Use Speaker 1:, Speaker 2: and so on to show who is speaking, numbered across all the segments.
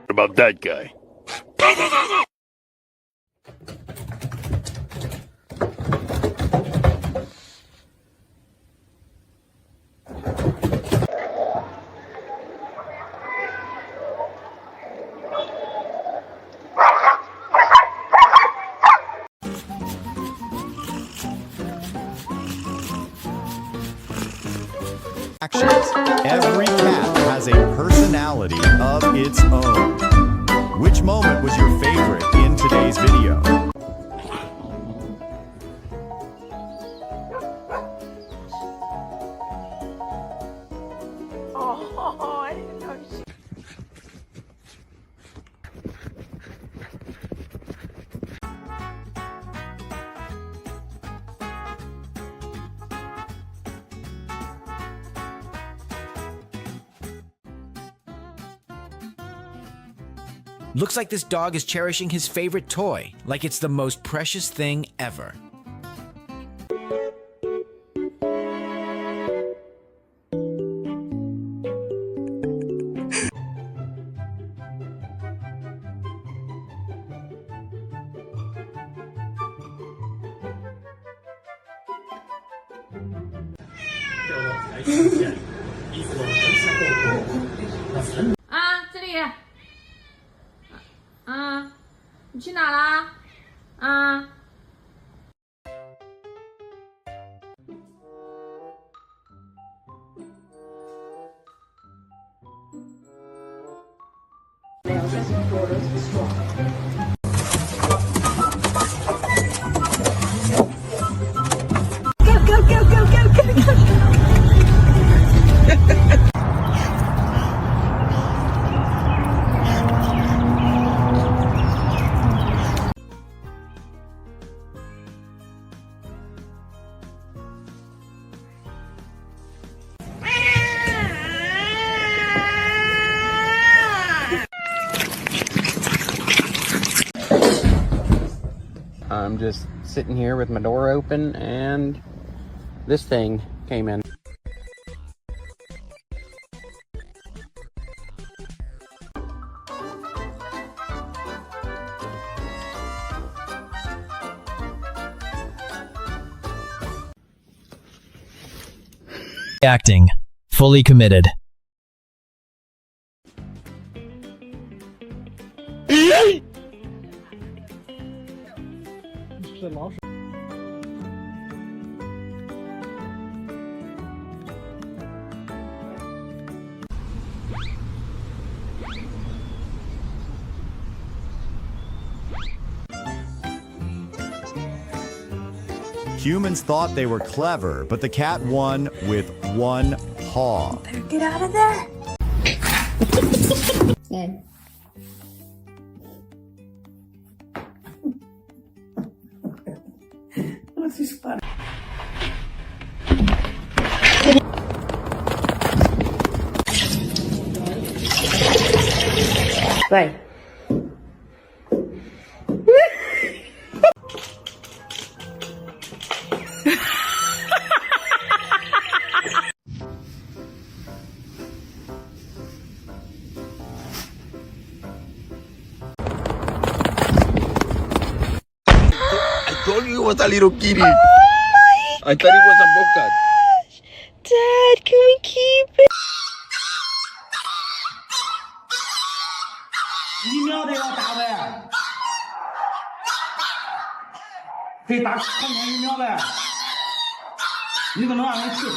Speaker 1: About that guy.
Speaker 2: Every cat has a personality of its own. Which moment was your favorite in today's video?
Speaker 3: Oh, I didn't know she...
Speaker 4: Looks like this dog is cherishing his favorite toy, like it's the most precious thing ever.
Speaker 3: Ah, 这里。啊，你去哪啦？啊。
Speaker 5: I'm just sitting here with my door open and this thing came in.
Speaker 6: Acting. Fully committed.
Speaker 2: Humans thought they were clever, but the cat won with one paw.
Speaker 3: Better get out of there. Good. This is funny. Bye.
Speaker 1: I told you it was a little kitty.
Speaker 3: Oh
Speaker 1: I thought it was a bobcat.
Speaker 3: Dad, can we keep it?
Speaker 7: 1秒都要打呗，可以打看看1秒呗，你怎么让人去？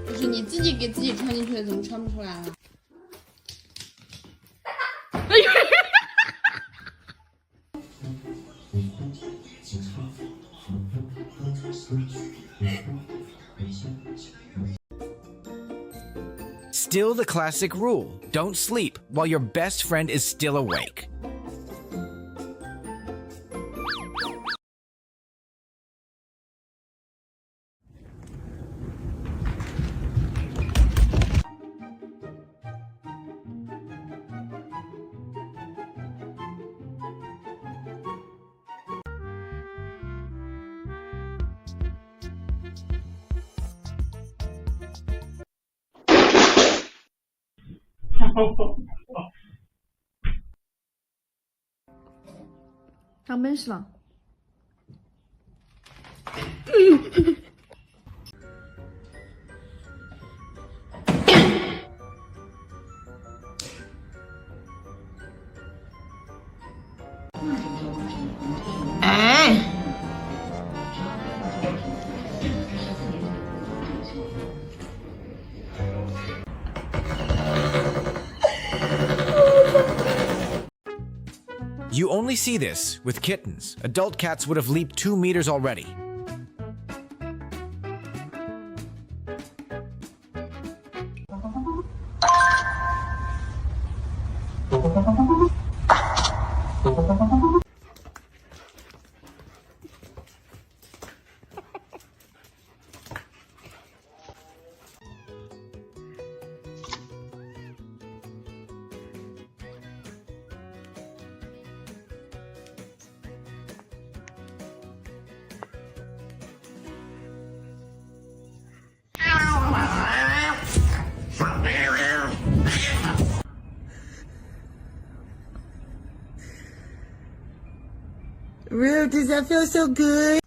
Speaker 8: 不是你自己给自己穿进去的，怎么穿不出来了？
Speaker 4: Still the classic rule, don't sleep while your best friend is still awake.
Speaker 3: 上班是吧？You
Speaker 4: only see this with kittens. Adult cats would have leaped 2 meters already.
Speaker 8: Rude, does that feel so good?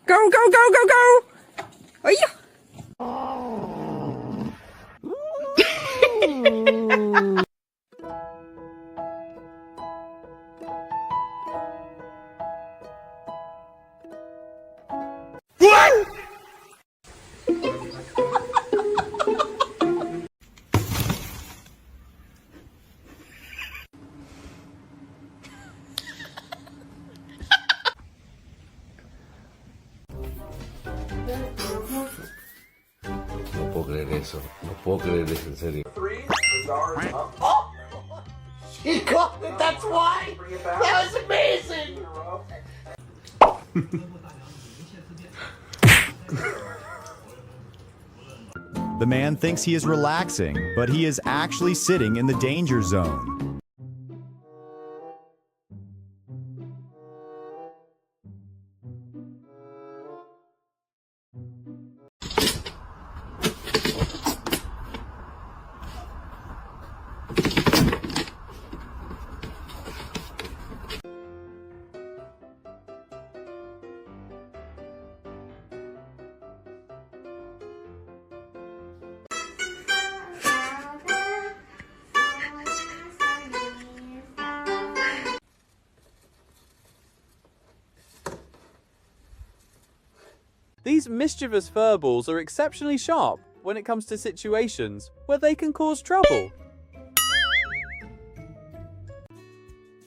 Speaker 8: Go, go, go, go, go! Oh, yeah.
Speaker 1: No puedo creer eso. No puedo creer eso, en serio.
Speaker 8: He caught it, that's why! That was amazing!
Speaker 2: The man thinks he is relaxing, but he is actually sitting in the danger zone.
Speaker 9: These mischievous furballs are exceptionally sharp when it comes to situations where they can cause trouble.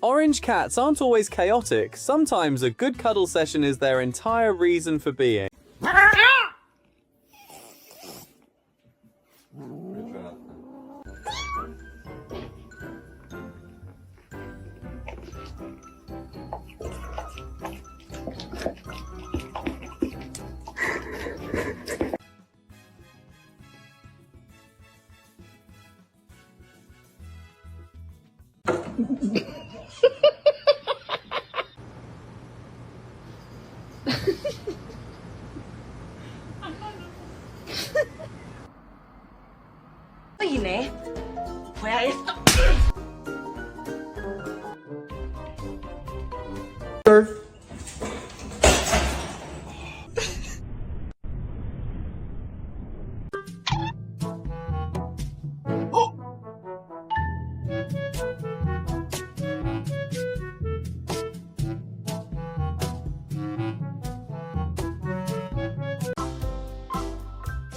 Speaker 9: Orange cats aren't always chaotic. Sometimes a good cuddle session is their entire reason for being.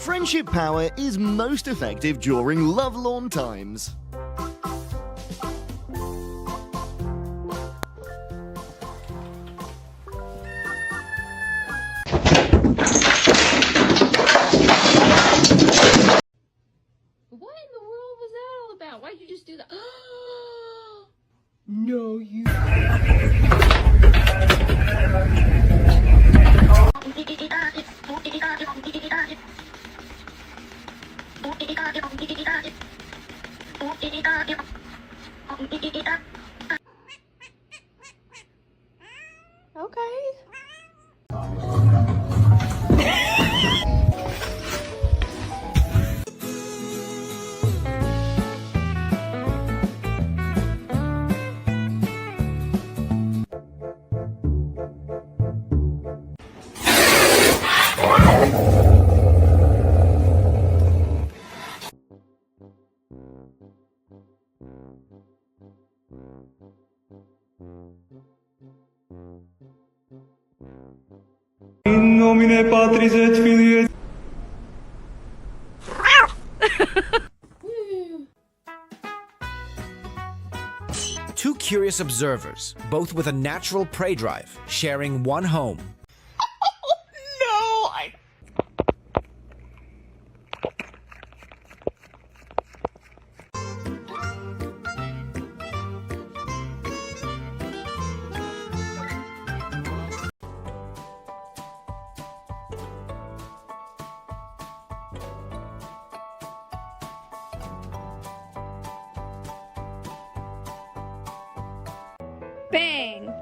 Speaker 10: Friendship power is most effective during lovelorn times.
Speaker 3: What in the world was that all about? Why'd you just do that? No, you. Okay.
Speaker 7: In nomine Patris et Filii et
Speaker 4: Two curious observers, both with a natural prey drive, sharing one home.
Speaker 8: No, I.
Speaker 3: Bang!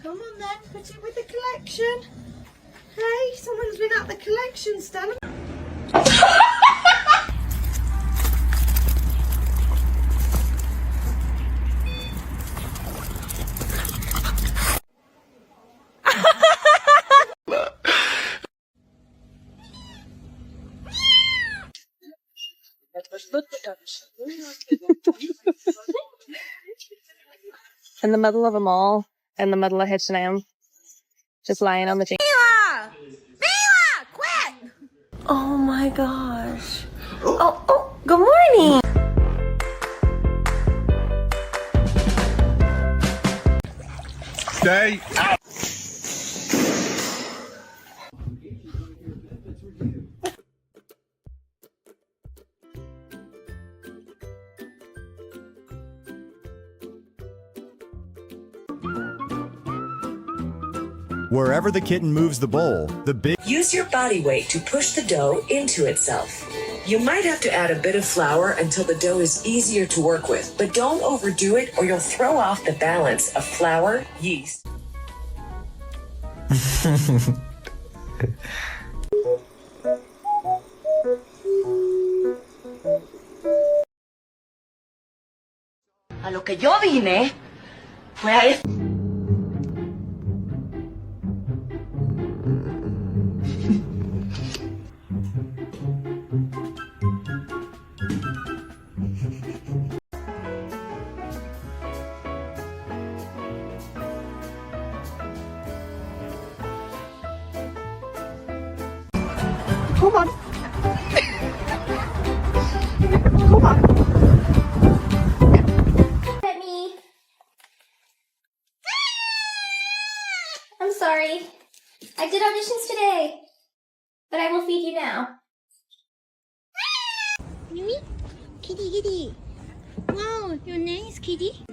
Speaker 11: Come on then, put it with the collection. Hey, someone's been at the collection stand.
Speaker 12: In the middle of a mall, in the middle of H&M, just lying on the jeans.
Speaker 11: Mila, quit! Oh my gosh. Oh, good morning.
Speaker 7: Stay out.
Speaker 2: Wherever the kitten moves the bowl, the big...
Speaker 13: Use your body weight to push the dough into itself. You might have to add a bit of flour until the dough is easier to work with, but don't overdo it or you'll throw off the balance of flour, yeast.
Speaker 11: A lo que yo vine fue a esto. Come on. Come on.
Speaker 14: Pet me. I'm sorry. I did auditions today, but I will feed you now.
Speaker 15: Mimi? Kitty, kitty. Wow, your name is Kitty?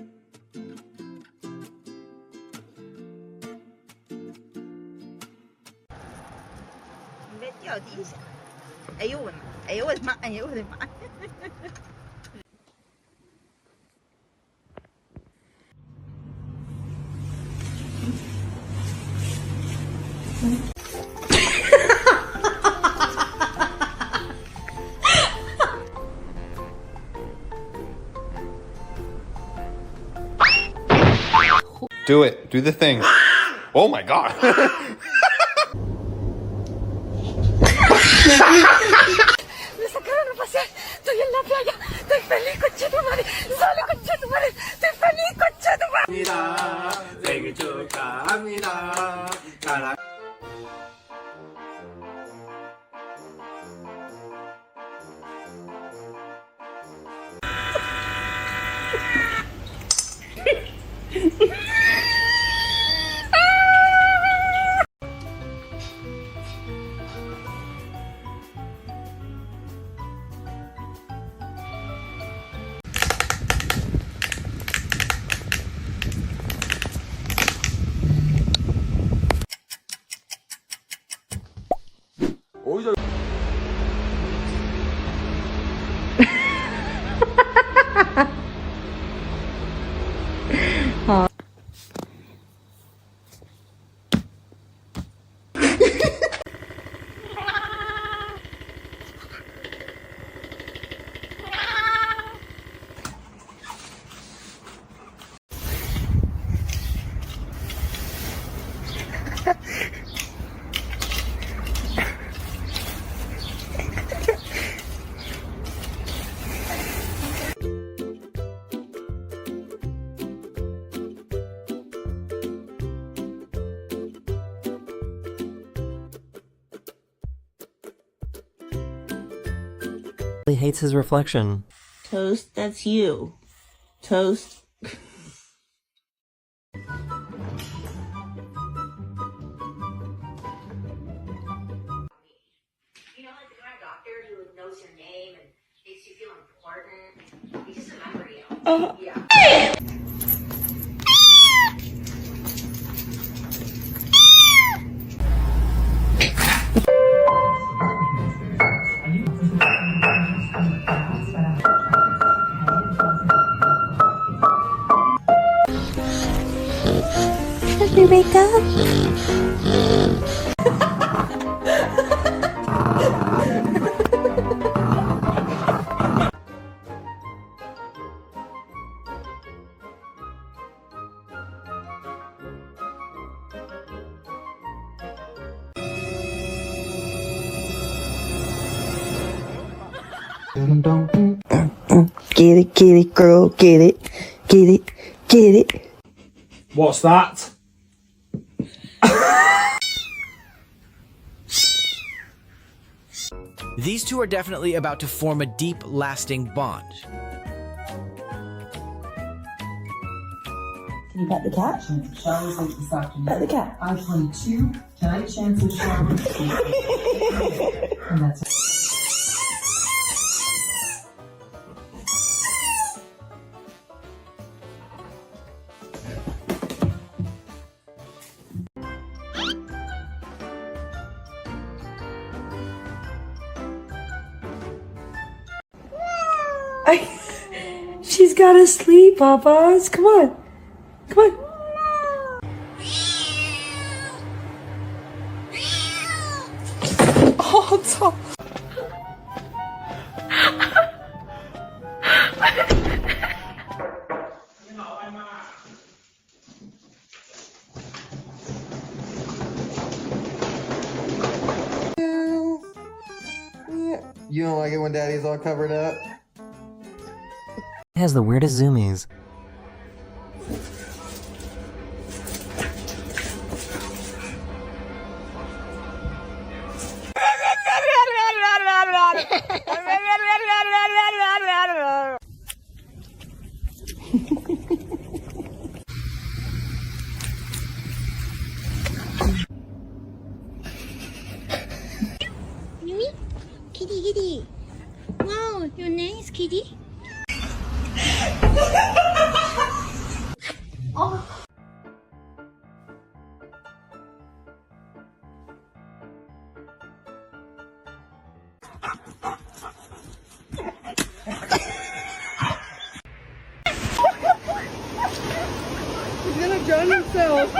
Speaker 16: Do it. Do the thing. Oh my god.
Speaker 11: Me sacaron a pasear. Estoy en la playa. Estoy feliz, conchetumare. Sale, conchetumare. Estoy feliz, conchetumare.
Speaker 17: He hates his reflection.
Speaker 8: Toast, that's you. Toast.
Speaker 11: Did you wake up?
Speaker 8: Get it, girl, get it, get it.
Speaker 7: What's that?
Speaker 4: These two are definitely about to form a deep, lasting bond.
Speaker 18: Can you pet the cat? Showers like this afternoon. Pet the cat. I-22, tonight chance of showers. And that's it.
Speaker 11: She's gotta sleep, Papas. Come on. Come on. Oh, Tom.
Speaker 19: You don't like it when Daddy's all covered up?
Speaker 17: It has the weirdest zoomies.
Speaker 15: Mimi? Kitty, kitty. Wow, your name is Kitty? Oh.
Speaker 11: He's gonna drown himself.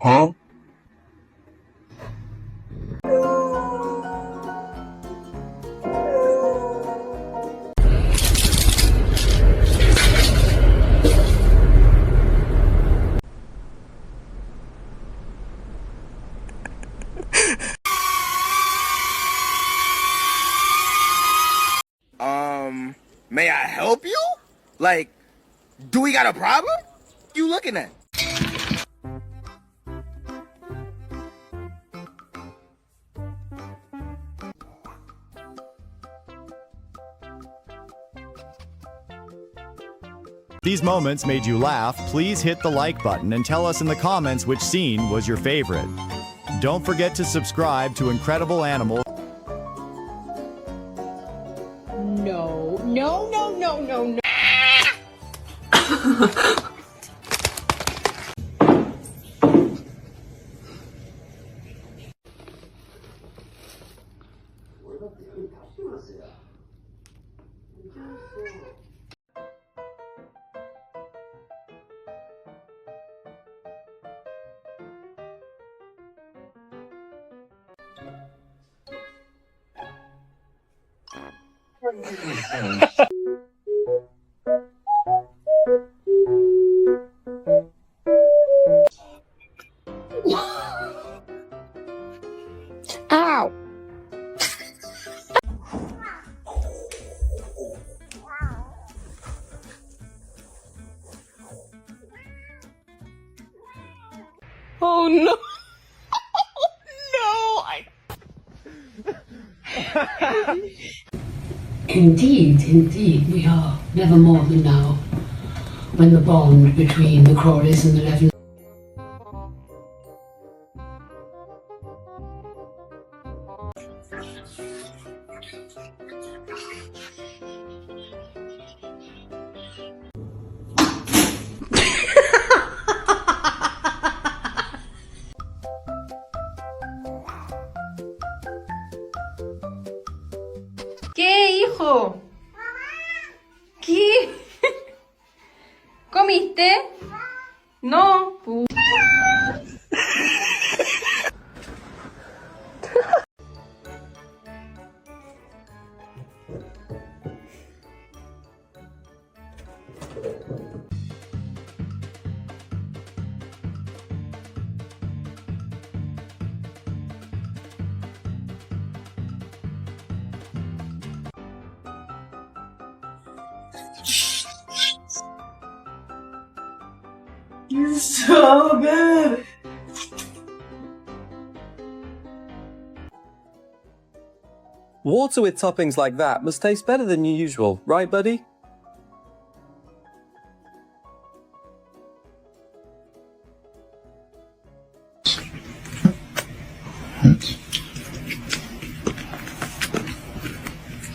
Speaker 16: Huh?
Speaker 8: May I help you? Like, do we got a problem? You looking at?
Speaker 2: These moments made you laugh, please hit the like button and tell us in the comments which scene was your favorite. Don't forget to subscribe to Incredible Animal.
Speaker 11: No, no, no, no, no, no. Ow! Oh no!
Speaker 18: Indeed, indeed, we are never more than now, when the bond between the Crawleys and the Levens.
Speaker 3: ¿Qué, hijo? ¿Qué? ¿Comiste? No.
Speaker 11: You're so good.
Speaker 9: Water with toppings like that must taste better than usual, right, buddy?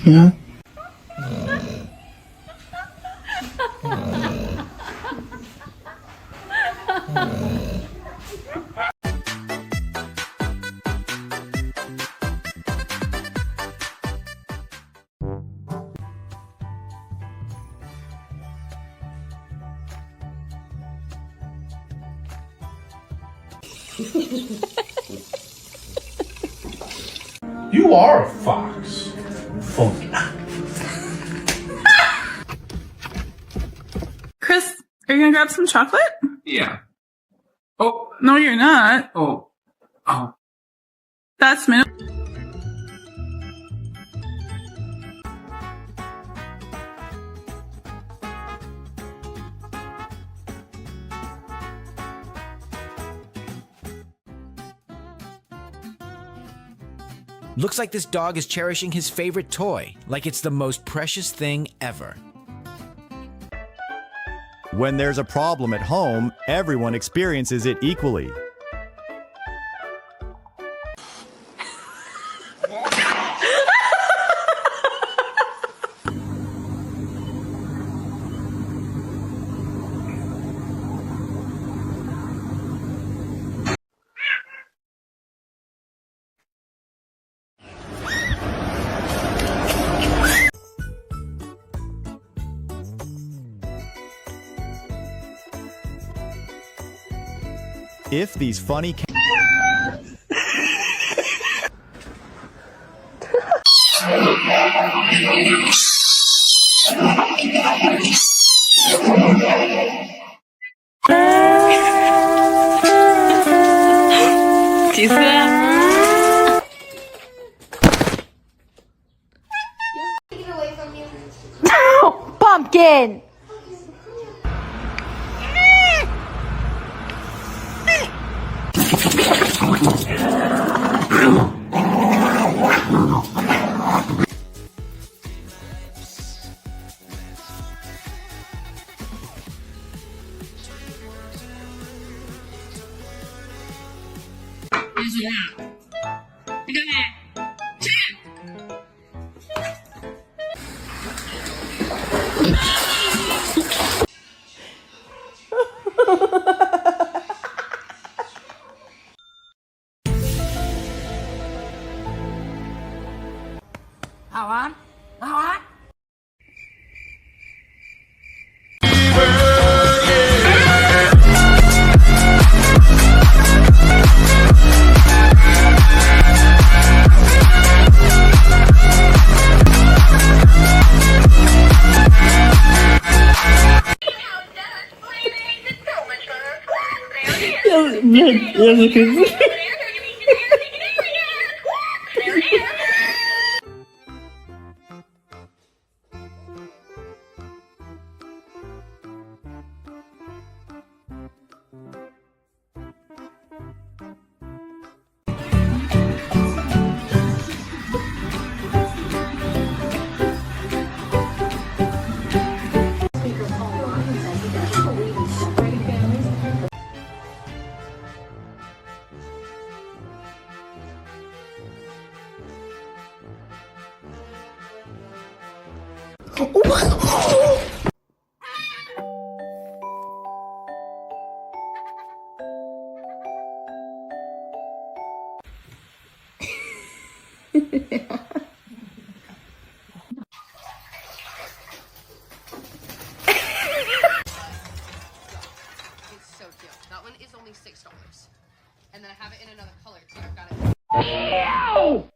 Speaker 8: Yeah.
Speaker 7: You are a fox. Funky.
Speaker 11: Chris, are you gonna grab some chocolate?
Speaker 7: Yeah. Oh.
Speaker 11: No, you're not.
Speaker 7: Oh. Oh.
Speaker 11: That's minimum.
Speaker 4: Looks like this dog is cherishing his favorite toy, like it's the most precious thing ever.
Speaker 2: When there's a problem at home, everyone experiences it equally. If these funny
Speaker 11: Do you see that?
Speaker 14: Take it away from you.
Speaker 11: pumpkin.
Speaker 20: It's so cute. That one is only $6. And then I have it in another color too. I've got it. Ew!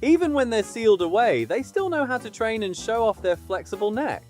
Speaker 9: Even when they're sealed away, they still know how to train and show off their flexible neck.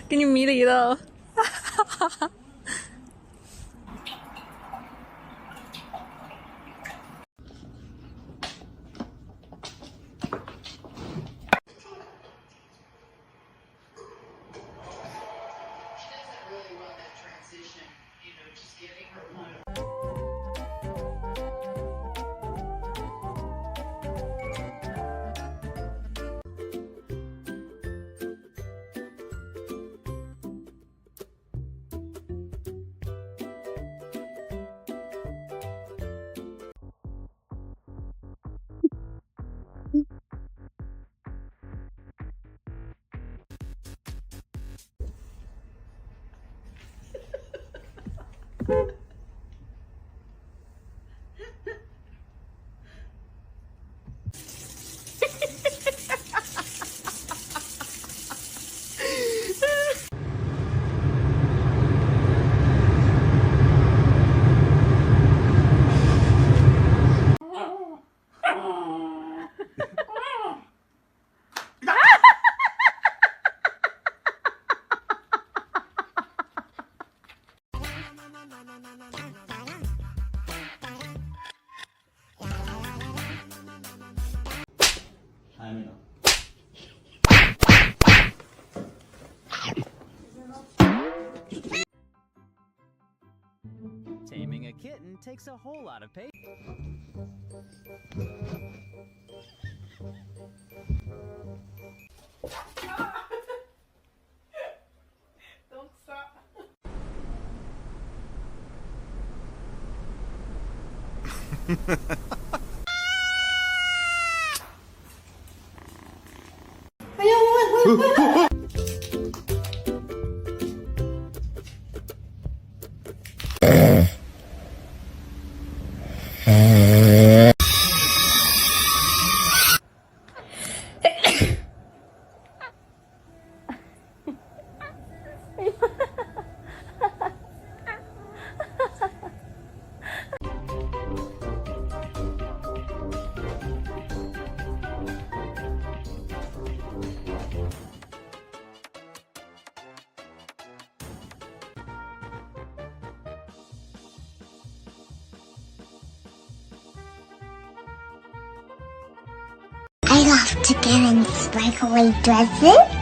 Speaker 12: Can you meet it though?
Speaker 2: Taming a kitten takes a whole lot of patience.
Speaker 11: Don't stop.
Speaker 15: I love to get in sparkly dresses.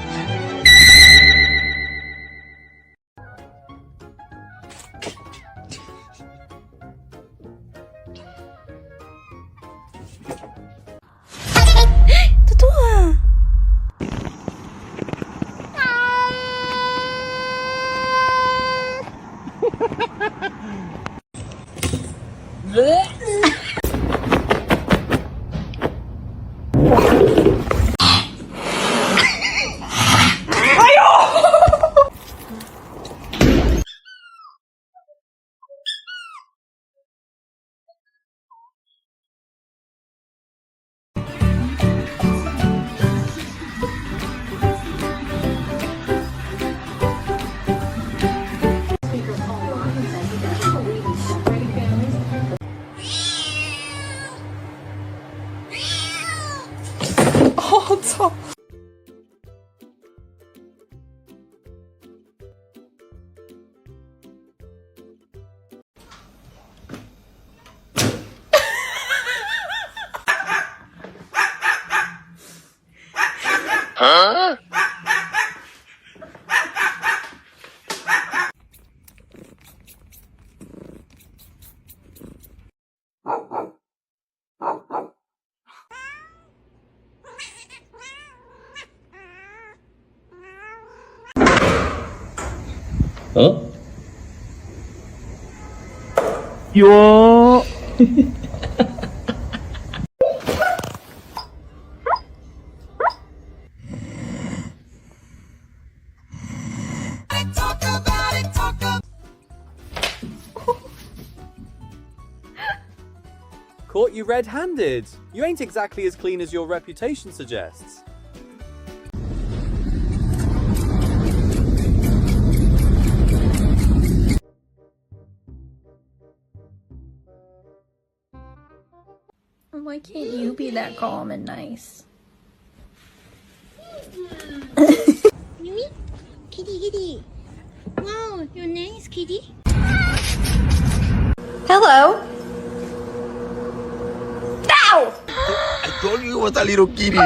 Speaker 8: Huh?
Speaker 7: Huh? Yo.
Speaker 9: Caught you red-handed. You ain't exactly as clean as your reputation suggests.
Speaker 3: Why can't you be that calm and nice?
Speaker 15: Mimi? Kitty, kitty. Wow, you're nice, kitty.
Speaker 3: Hello. Ow!
Speaker 8: I told you it was a little kitty.
Speaker 3: Oh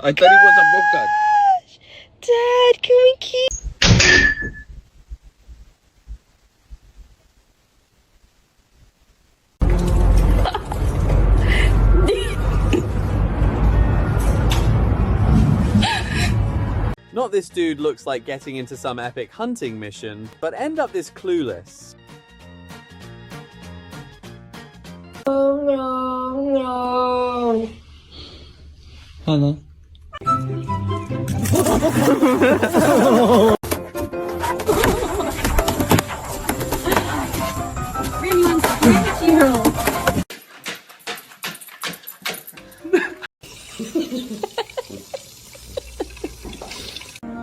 Speaker 3: my
Speaker 8: I thought it was a bobcat.
Speaker 3: Dad, can we keep...
Speaker 9: Not this dude looks like getting into some epic hunting mission, but end up this clueless.
Speaker 3: Oh no, no.
Speaker 7: Hello.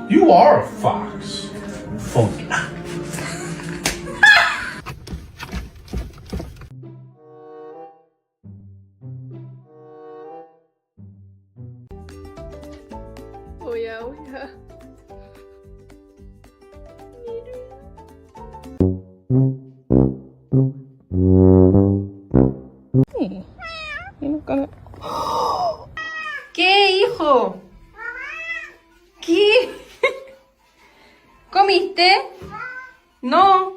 Speaker 21: You are a fox. Funky.
Speaker 20: know, yeah.
Speaker 3: Hey, you're not gonna...
Speaker 20: ¿Qué, hijo? ¿Qué? ¿Comiste? No.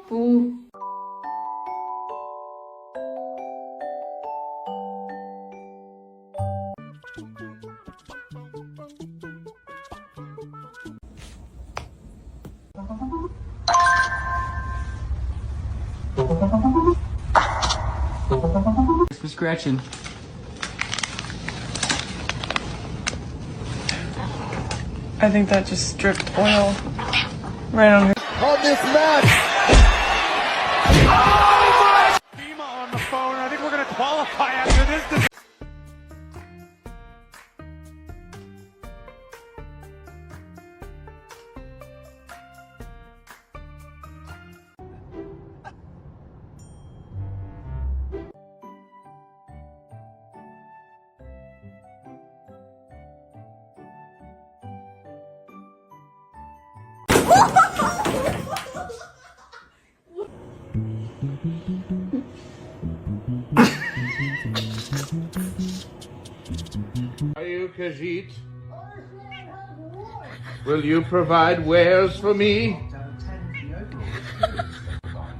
Speaker 5: Miss Gretchen.
Speaker 22: I think that just dripped oil right on her.
Speaker 8: On this match!
Speaker 22: FEMA on the phone. I think we're gonna qualify after this.
Speaker 1: Are you Khajiit? Will you provide wares for me?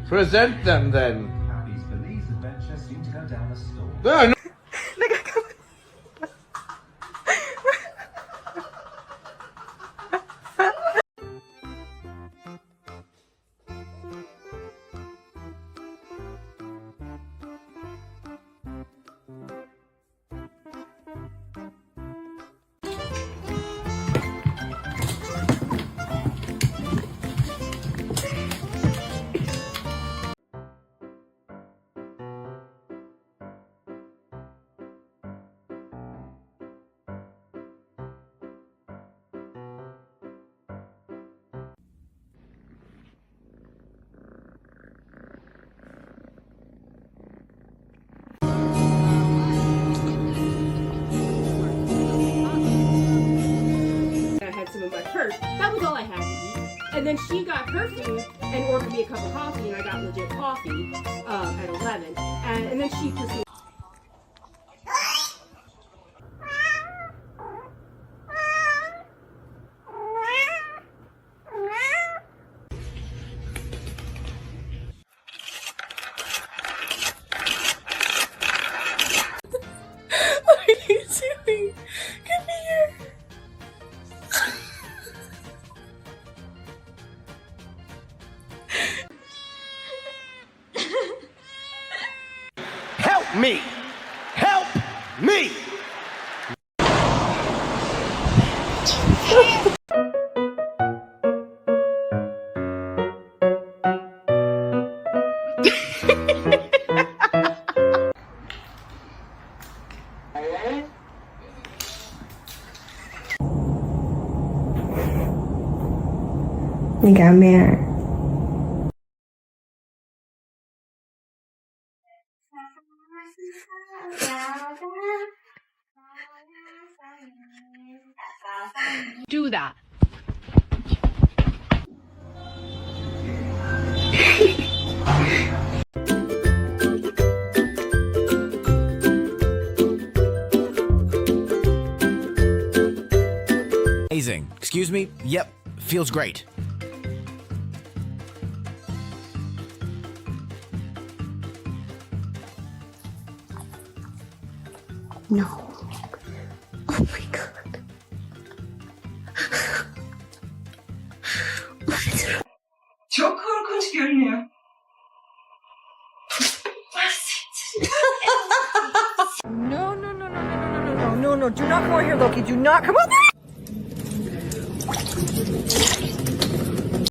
Speaker 1: Present them then. There are no
Speaker 23: I had some in my purse. That was all I had to eat. And then she got her food and ordered me a cup of coffee, and I got legit coffee at 11. And then she proceeded.
Speaker 22: What are you doing? Come here.
Speaker 8: Help me! Help me!
Speaker 11: You got me.
Speaker 20: Do that.
Speaker 4: Amazing. Excuse me? Yep. Feels great.
Speaker 15: No. Oh my god.
Speaker 22: Çok korkunç görünüyor.
Speaker 11: No, no, no, no, no, no, no, no, no, no, do not come out here, Loki, do not come out there!